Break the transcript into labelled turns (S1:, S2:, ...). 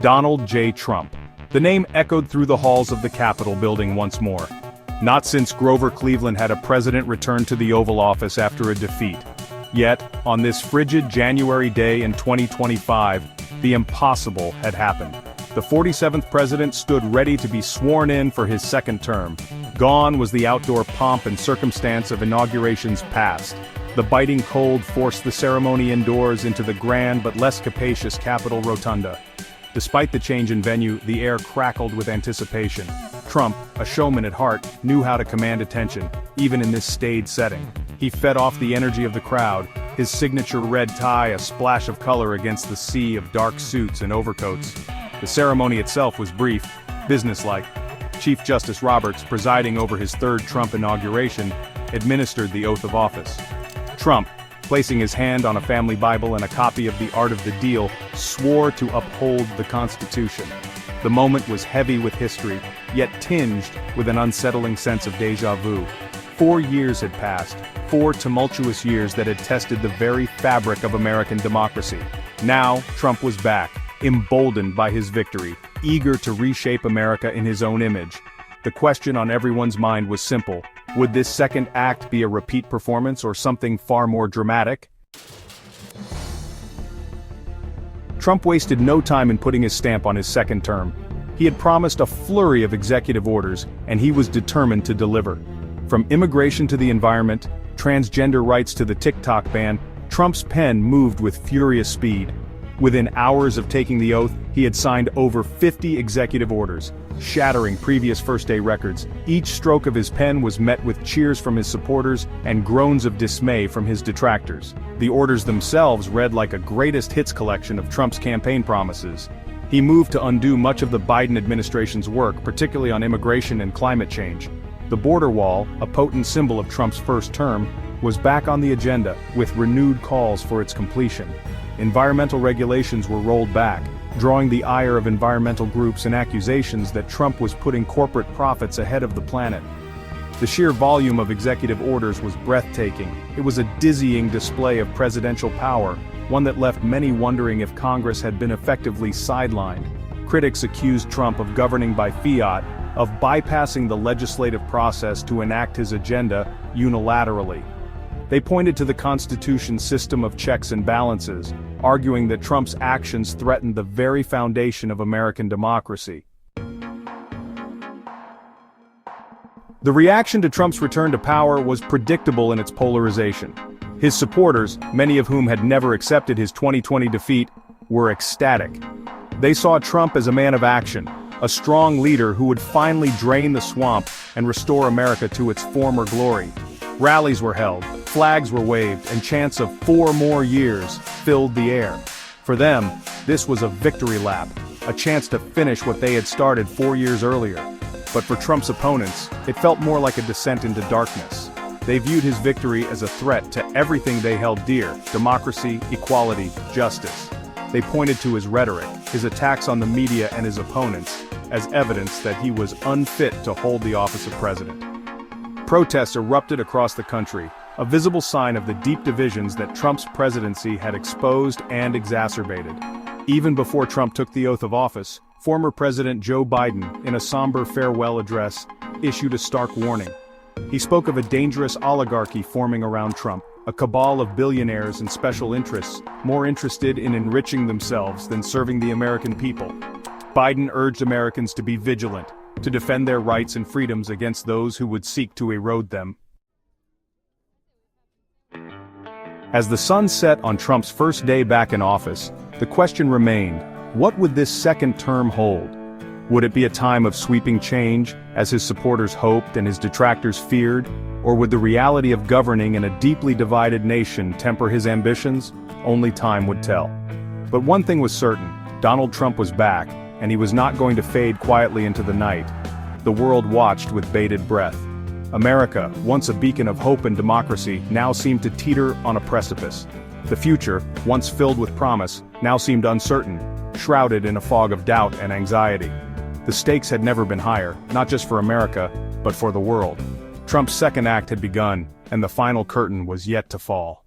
S1: Donald J. Trump. The name echoed through the halls of the Capitol building once more. Not since Grover Cleveland had a president return to the Oval Office after a defeat. Yet, on this frigid January day in 2025, the impossible had happened. The 47th president stood ready to be sworn in for his second term. Gone was the outdoor pomp and circumstance of inaugurations past. The biting cold forced the ceremony indoors into the grand but less capacious Capitol Rotunda. Despite the change in venue, the air crackled with anticipation. Trump, a showman at heart, knew how to command attention, even in this staid setting. He fed off the energy of the crowd, his signature red tie a splash of color against the sea of dark suits and overcoats. The ceremony itself was brief, businesslike. Chief Justice Roberts, presiding over his third Trump inauguration, administered the oath of office. Trump, placing his hand on a family Bible and a copy of The Art of the Deal, swore to uphold the Constitution. The moment was heavy with history, yet tinged with an unsettling sense of déjà vu. 4 years had passed, 4 tumultuous years that had tested the very fabric of American democracy. Now, Trump was back, emboldened by his victory, eager to reshape America in his own image. The question on everyone's mind was simple: would this second act be a repeat performance or something far more dramatic? Trump wasted no time in putting his stamp on his second term. He had promised a flurry of executive orders, and he was determined to deliver. From immigration to the environment, transgender rights to the TikTok ban, Trump's pen moved with furious speed. Within hours of taking the oath, he had signed over 50 executive orders, shattering previous first-day records. Each stroke of his pen was met with cheers from his supporters and groans of dismay from his detractors. The orders themselves read like a greatest hits collection of Trump's campaign promises. He moved to undo much of the Biden administration's work, particularly on immigration and climate change. The border wall, a potent symbol of Trump's first term, was back on the agenda, with renewed calls for its completion. Environmental regulations were rolled back, drawing the ire of environmental groups and accusations that Trump was putting corporate profits ahead of the planet. The sheer volume of executive orders was breathtaking. It was a dizzying display of presidential power, one that left many wondering if Congress had been effectively sidelined. Critics accused Trump of governing by fiat, of bypassing the legislative process to enact his agenda unilaterally. They pointed to the Constitution's system of checks and balances, arguing that Trump's actions threatened the very foundation of American democracy. The reaction to Trump's return to power was predictable in its polarization. His supporters, many of whom had never accepted his 2020 defeat, were ecstatic. They saw Trump as a man of action, a strong leader who would finally drain the swamp and restore America to its former glory. Rallies were held, flags were waved, and chants of 4 more years filled the air. For them, this was a victory lap, a chance to finish what they had started 4 years earlier. But for Trump's opponents, it felt more like a descent into darkness. They viewed his victory as a threat to everything they held dear: democracy, equality, justice. They pointed to his rhetoric, his attacks on the media and his opponents, as evidence that he was unfit to hold the office of president. Protests erupted across the country, a visible sign of the deep divisions that Trump's presidency had exposed and exacerbated. Even before Trump took the oath of office, former President Joe Biden, in a somber farewell address, issued a stark warning. He spoke of a dangerous oligarchy forming around Trump, a cabal of billionaires and special interests, more interested in enriching themselves than serving the American people. Biden urged Americans to be vigilant, to defend their rights and freedoms against those who would seek to erode them. As the sun set on Trump's first day back in office, the question remained: what would this second term hold? Would it be a time of sweeping change, as his supporters hoped and his detractors feared? Or would the reality of governing in a deeply divided nation temper his ambitions? Only time would tell. But one thing was certain: Donald Trump was back, and he was not going to fade quietly into the night. The world watched with bated breath. America, once a beacon of hope and democracy, now seemed to teeter on a precipice. The future, once filled with promise, now seemed uncertain, shrouded in a fog of doubt and anxiety. The stakes had never been higher, not just for America, but for the world. Trump's second act had begun, and the final curtain was yet to fall.